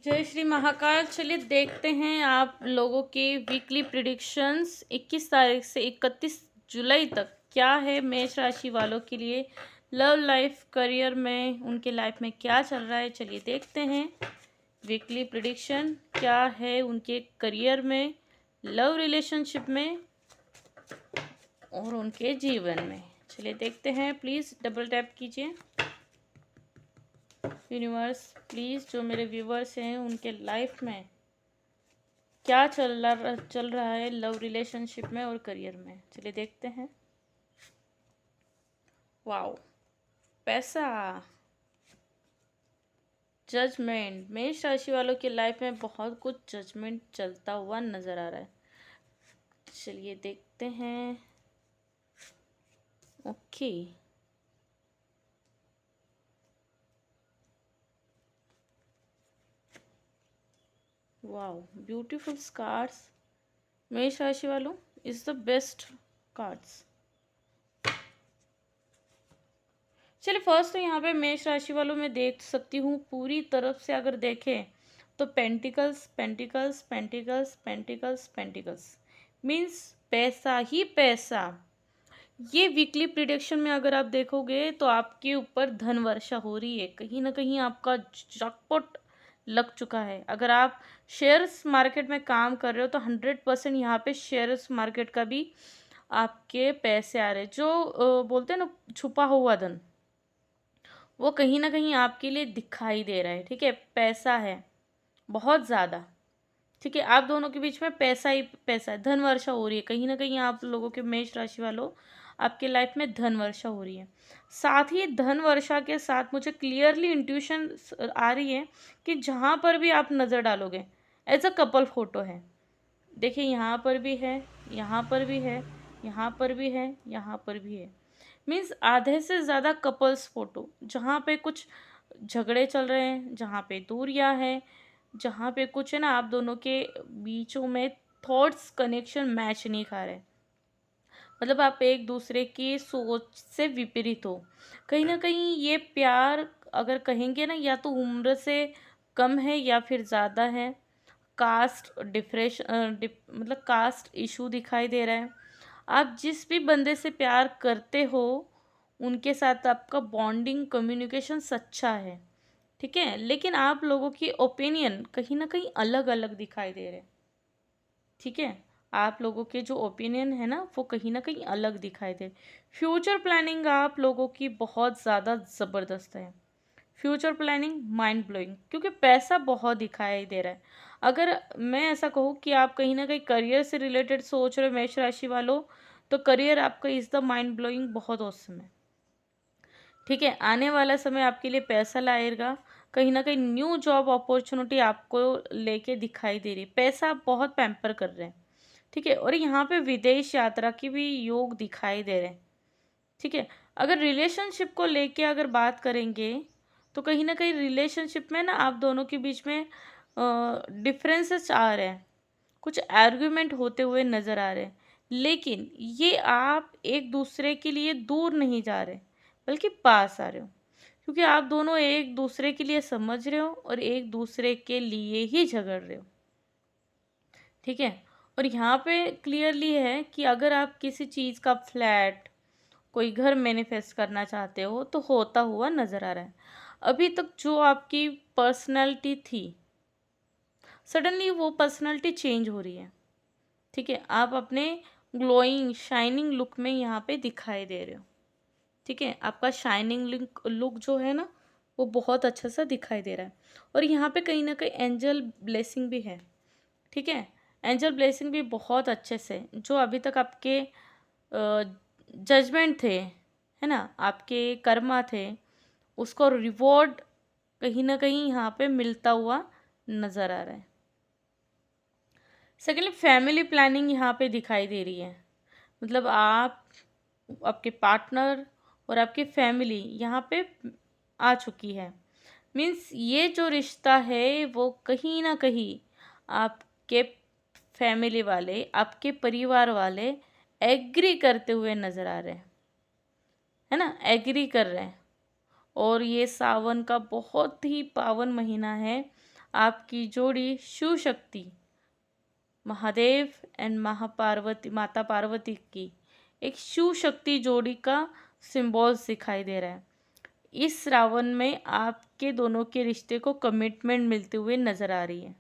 जय श्री महाकाल। चलिए देखते हैं आप लोगों के वीकली प्रिडिक्शंस 21 तारीख से 31 जुलाई तक क्या है मेष राशि वालों के लिए। लव लाइफ, करियर में उनके लाइफ में क्या चल रहा है, चलिए देखते हैं वीकली प्रिडिक्शन क्या है उनके करियर में, लव रिलेशनशिप में और उनके जीवन में। चलिए देखते हैं, प्लीज़ डबल टैप कीजिए। यूनिवर्स प्लीज़, जो मेरे व्यूवर्स हैं उनके लाइफ में क्या चल रहा है लव रिलेशनशिप में और करियर में, चलिए देखते हैं। वाओ, पैसा, जजमेंट। मेष राशि वालों की लाइफ में बहुत कुछ जजमेंट चलता हुआ नजर आ रहा है। चलिए देखते हैं। Okay, wow, beautiful cards. मेष राशि वालों इज द बेस्ट कार्ड्स। चलिए फर्स्ट तो यहाँ पे मेष राशि वालों में देख सकती हूँ पूरी तरफ से अगर देखें तो pentacles pentacles pentacles pentacles pentacles means पैसा ही पैसा। ये वीकली प्रिडिक्शन में अगर आप देखोगे तो आपके ऊपर धन वर्षा हो रही है, कहीं ना कहीं आपका जैकपॉट लग चुका है। अगर आप शेयर्स मार्केट में काम कर रहे हो तो 100% यहाँ पे शेयर्स मार्केट का भी आपके पैसे आ रहे हैं। जो बोलते हैं ना छुपा हुआ धन, वो कहीं ना कहीं आपके लिए दिखाई दे रहा है। ठीक है, पैसा है बहुत ज़्यादा। ठीक है, आप दोनों के बीच में पैसा ही पैसा है, धन वर्षा हो रही है। कहीं ना कहीं आप लोगों के मेष राशि वालों आपके लाइफ में धन वर्षा हो रही है। साथ ही धन वर्षा के साथ मुझे क्लियरली इंट्यूशन आ रही है कि जहाँ पर भी आप नज़र डालोगे एज अ कपल फोटो है। देखिए यहाँ पर भी है, यहाँ पर भी है, यहाँ पर भी है, यहाँ पर भी है। मीन्स आधे से ज़्यादा कपल्स फोटो, जहाँ पे कुछ झगड़े चल रहे हैं, जहाँ पे दूरियां हैं, जहाँ पे कुछ है ना आप दोनों के बीचों में थॉट्स कनेक्शन मैच नहीं खा रहे, मतलब आप एक दूसरे की सोच से विपरीत हो। कहीं ना कहीं ये प्यार अगर कहेंगे ना, या तो उम्र से कम है या फिर ज़्यादा है। कास्ट मतलब कास्ट इशू दिखाई दे रहा है। आप जिस भी बंदे से प्यार करते हो उनके साथ आपका बॉन्डिंग कम्युनिकेशन अच्छा है। ठीक है, लेकिन आप लोगों की ओपिनियन कहीं ना कहीं अलग अलग दिखाई दे रहे हैं। ठीक है, आप लोगों के जो ओपिनियन है ना वो कहीं ना कहीं अलग दिखाई दे। फ्यूचर प्लानिंग आप लोगों की बहुत ज़्यादा ज़बरदस्त है। फ्यूचर प्लानिंग माइंड ब्लोइंग, क्योंकि पैसा बहुत दिखाई दे रहा है। अगर मैं ऐसा कहूँ कि आप कहीं ना कहीं करियर से रिलेटेड सोच रहे हो मेष राशि वालों, तो करियर आपका इज़ द माइंड ब्लोइंग बहुत औसम है। ठीक है, आने वाला समय आपके लिए पैसा लाएगा। कहीं ना कहीं न्यू जॉब अपॉर्चुनिटी आपको लेके दिखाई दे रही है। पैसा आप बहुत पैम्पर कर रहे हैं। ठीक है, और यहाँ पे विदेश यात्रा की भी योग दिखाई दे रहे हैं। ठीक है, अगर रिलेशनशिप को लेके अगर बात करेंगे तो कहीं ना कहीं रिलेशनशिप में ना आप दोनों के बीच में डिफरेंसेस आ रहे हैं, कुछ आर्ग्यूमेंट होते हुए नज़र आ रहे हैं। लेकिन ये आप एक दूसरे के लिए दूर नहीं जा रहे, बल्कि पास आ रहे हो, क्योंकि आप दोनों एक दूसरे के लिए समझ रहे हो और एक दूसरे के लिए ही झगड़ रहे हो। ठीक है, और यहाँ पे क्लियरली है कि अगर आप किसी चीज़ का फ्लैट, कोई घर मैनिफेस्ट करना चाहते हो तो होता हुआ नज़र आ रहा है। अभी तक जो आपकी पर्सनैलिटी थी, सडनली वो पर्सनैलिटी चेंज हो रही है। ठीक है, आप अपने ग्लोइंग शाइनिंग लुक में यहाँ पे दिखाई दे रहे हो। ठीक है, आपका शाइनिंग लुक जो है ना वो बहुत अच्छा सा दिखाई दे रहा है। और यहाँ पे कहीं ना कहीं एंजल ब्लेसिंग भी है। ठीक है, एंजल ब्लेसिंग भी बहुत अच्छे से, जो अभी तक आपके जजमेंट थे, है ना, आपके कर्मा थे, उसको रिवॉर्ड कहीं ना कहीं यहाँ पे मिलता हुआ नज़र आ रहा है। सेकेंडली फैमिली प्लानिंग यहाँ पे दिखाई दे रही है। मतलब आप, आपके पार्टनर और आपकी फैमिली यहाँ पे आ चुकी है। मीन्स ये जो रिश्ता है वो कहीं ना कहीं आपके फैमिली वाले, आपके परिवार वाले एग्री करते हुए नज़र आ रहे हैं, है ना, एग्री कर रहे हैं। और ये सावन का बहुत ही पावन महीना है। आपकी जोड़ी शिव शक्ति महादेव एंड महापार्वती माता पार्वती की एक शिव शक्ति जोड़ी का सिंबल्स दिखाई दे रहा है। इस रावण में आपके दोनों के रिश्ते को कमिटमेंट मिलते हुए नजर आ रही है।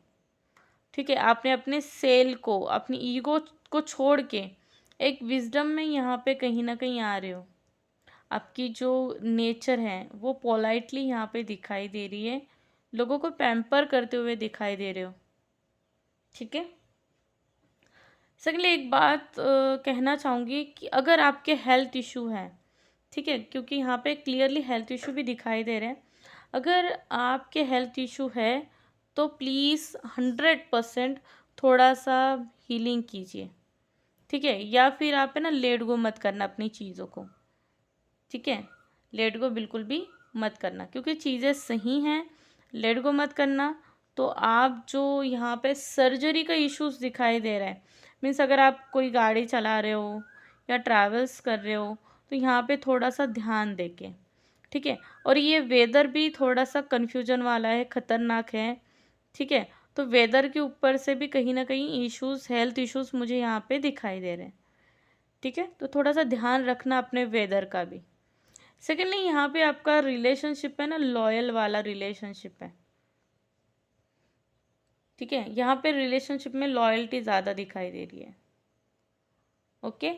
ठीक है, आपने अपने सेल को, अपनी ईगो को छोड़ के एक विजडम में यहाँ पे कहीं ना कहीं आ रहे हो। आपकी जो नेचर है वो पोलाइटली यहाँ पे दिखाई दे रही है, लोगों को पैम्पर करते हुए दिखाई दे रहे हो। ठीक है। सेकेंडली एक बात कहना चाहूँगी कि अगर आपके हेल्थ इशू है, ठीक है, क्योंकि यहाँ पे क्लियरली हेल्थ इशू भी दिखाई दे रहे हैं, अगर आपके हेल्थ इशू है तो प्लीज़ 100% थोड़ा सा हीलिंग कीजिए। ठीक है, या फिर आप है ना लेट गो मत करना अपनी चीज़ों को। ठीक है, लेट गो बिल्कुल भी मत करना, क्योंकि चीज़ें सही हैं, लेट गो मत करना। तो आप जो यहाँ पे सर्जरी का इश्यूज दिखाई दे रहा है, मीन्स अगर आप कोई गाड़ी चला रहे हो या ट्रैवल्स कर रहे हो तो यहाँ पे थोड़ा सा ध्यान देके। ठीक है, और ये वेदर भी थोड़ा सा कन्फ्यूजन वाला है, ख़तरनाक है। ठीक है, तो वेदर के ऊपर से भी कहीं ना कहीं इश्यूज, हेल्थ इश्यूज मुझे यहाँ पे दिखाई दे रहे हैं। ठीक है, तो थोड़ा सा ध्यान रखना अपने वेदर का भी। सेकेंडली यहाँ पे आपका रिलेशनशिप है ना, लॉयल वाला रिलेशनशिप है। ठीक है, यहाँ पे रिलेशनशिप में लॉयल्टी ज़्यादा दिखाई दे रही है। ओके,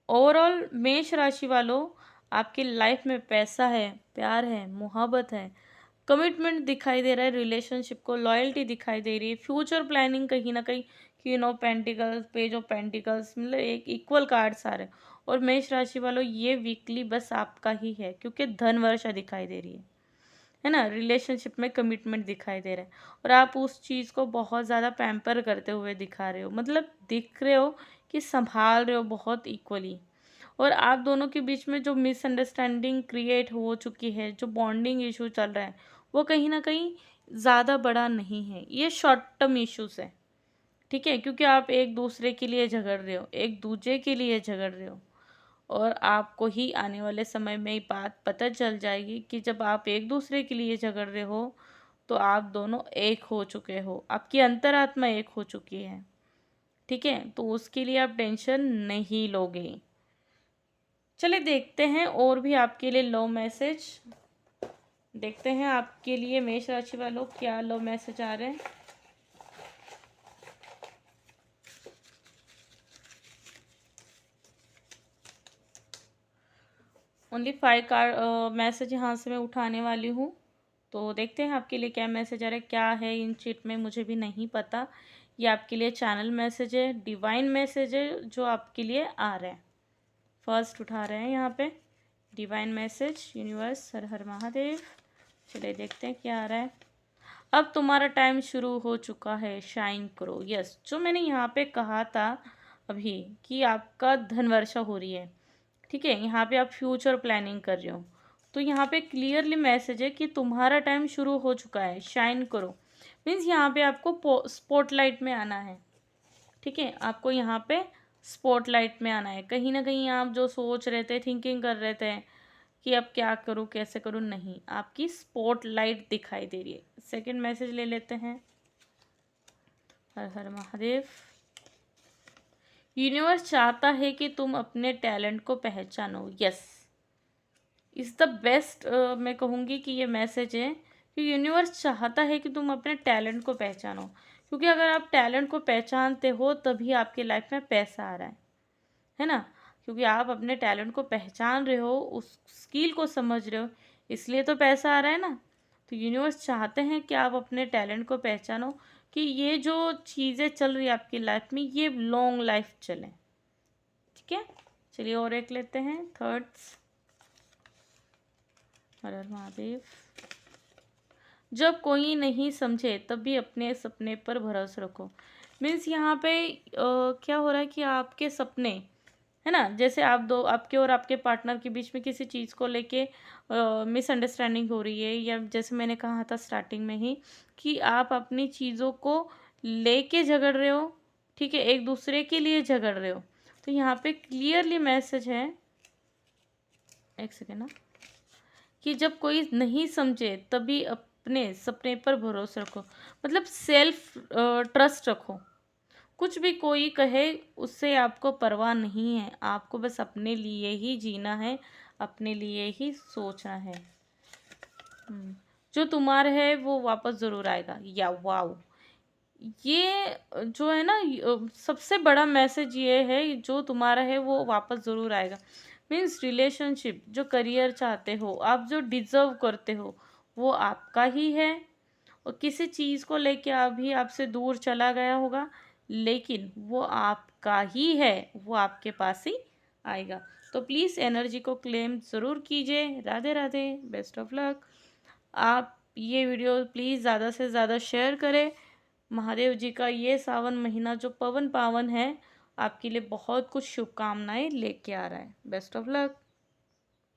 ओवरऑल मेष राशि वालों, आपकी लाइफ में पैसा है, प्यार है, मोहब्बत है, कमिटमेंट दिखाई दे रहा है, रिलेशनशिप को लॉयल्टी दिखाई दे रही है, फ्यूचर प्लानिंग कहीं ना कहीं, queen of pentacles, page of pentacles, मतलब एक इक्वल कार्ड्स आ रहे हैं। और मेष राशि वालों, ये वीकली बस आपका ही है, क्योंकि धन वर्षा दिखाई दे रही है ना, रिलेशनशिप में कमिटमेंट दिखाई दे रहा है, और आप उस चीज़ को बहुत ज़्यादा पैम्पर करते हुए दिखा रहे हो, मतलब दिख रहे हो कि संभाल रहे हो बहुत इक्वली। और आप दोनों के बीच में जो मिसअंडरस्टैंडिंग क्रिएट हो चुकी है, जो बॉन्डिंग इशू चल रहा है, वो कहीं ना कहीं ज़्यादा बड़ा नहीं है, ये शॉर्ट टर्म इश्यूज है। ठीक है, क्योंकि आप एक दूसरे के लिए झगड़ रहे हो, एक दूसरे के लिए झगड़ रहे हो, और आपको ही आने वाले समय में ये बात पता चल जाएगी कि जब आप एक दूसरे के लिए झगड़ रहे हो तो आप दोनों एक हो चुके हो, आपकी अंतरात्मा एक हो चुकी है। ठीक है, तो उसके लिए आप टेंशन नहीं लोगे। चलिए देखते हैं और भी आपके लिए लव मैसेज, देखते हैं आपके लिए मेष राशि वालों क्या लव मैसेज आ रहे हैं। ओनली 5 कार्ड मैसेज यहाँ से मैं उठाने वाली हूँ, तो देखते हैं आपके लिए क्या मैसेज आ रहा है। क्या है इन चीट में मुझे भी नहीं पता, ये आपके लिए चैनल मैसेज है, डिवाइन मैसेज है जो आपके लिए आ रहा है। फर्स्ट उठा रहे हैं यहाँ पे डिवाइन मैसेज, यूनिवर्स, हर हर महादेव। चलिए देखते हैं क्या आ रहा है। अब तुम्हारा टाइम शुरू हो चुका है, शाइन करो। यस, जो मैंने यहाँ पे कहा था अभी कि आपका धन वर्षा हो रही है। ठीक है, यहाँ पे आप फ्यूचर प्लानिंग कर रहे हो, तो यहाँ पे क्लियरली मैसेज है कि तुम्हारा टाइम शुरू हो चुका है, शाइन करो। मीन्स यहाँ पे आपको स्पॉटलाइट में आना है। ठीक है, आपको यहाँ पे स्पॉटलाइट में आना है। कहीं ना कहीं आप जो सोच रहे थे, थिंकिंग कर रहे थे कि अब क्या करूँ, कैसे करूँ, नहीं, आपकी स्पॉटलाइट दिखाई दे रही है। सेकंड मैसेज ले लेते हैं, हर हर महादेव। यूनिवर्स चाहता है कि तुम अपने टैलेंट को पहचानो। यस, इज़ द बेस्ट, मैं कहूँगी कि ये मैसेज है कि यूनिवर्स चाहता है कि तुम अपने टैलेंट को पहचानो, क्योंकि अगर आप टैलेंट को पहचानते हो तभी आपकी लाइफ में पैसा आ रहा है ना, क्योंकि आप अपने टैलेंट को पहचान रहे हो, उस स्किल को समझ रहे हो, इसलिए तो पैसा आ रहा है ना। तो यूनिवर्स चाहते हैं कि आप अपने टैलेंट को पहचानो, कि ये जो चीज़ें चल रही है आपकी लाइफ में, ये लॉन्ग लाइफ चले। ठीक है, चलिए और एक लेते हैं, थर्ड्स, हर हर महादेव। जब कोई नहीं समझे तब भी अपने सपने पर भरोसा रखो। मीन्स यहाँ पे क्या हो रहा है कि आपके सपने, है ना, जैसे आप दो, आपके और आपके पार्टनर के बीच में किसी चीज़ को लेके मिसअंडरस्टैंडिंग हो रही है, या जैसे मैंने कहा था स्टार्टिंग में ही कि आप अपनी चीज़ों को लेके झगड़ रहे हो। ठीक है, एक दूसरे के लिए झगड़ रहे हो। तो यहाँ पे क्लियरली मैसेज है, एक सेकेंड ना, कि जब कोई नहीं समझे तभी सपने सपने पर भरोसा रखो, मतलब सेल्फ ट्रस्ट रखो। कुछ भी कोई कहे उससे आपको परवाह नहीं है, आपको बस अपने लिए ही जीना है, अपने लिए ही सोचना है। जो तुम्हारा है वो वापस ज़रूर आएगा। या वाओ! ये जो है ना सबसे बड़ा मैसेज ये है, जो तुम्हारा है वो वापस ज़रूर आएगा। मीन्स रिलेशनशिप, जो करियर चाहते हो, आप जो डिज़र्व करते हो, वो आपका ही है। और किसी चीज़ को लेके अभी आपसे दूर चला गया होगा, लेकिन वो आपका ही है, वो आपके पास ही आएगा। तो प्लीज़ एनर्जी को क्लेम ज़रूर कीजिए। Radhe Radhe, best of luck. आप ये वीडियो प्लीज़ ज़्यादा से ज़्यादा शेयर करें। महादेव जी का ये सावन महीना जो पवन पावन है, आपके लिए बहुत कुछ शुभकामनाएं लेके आ रहा है। Best of luck.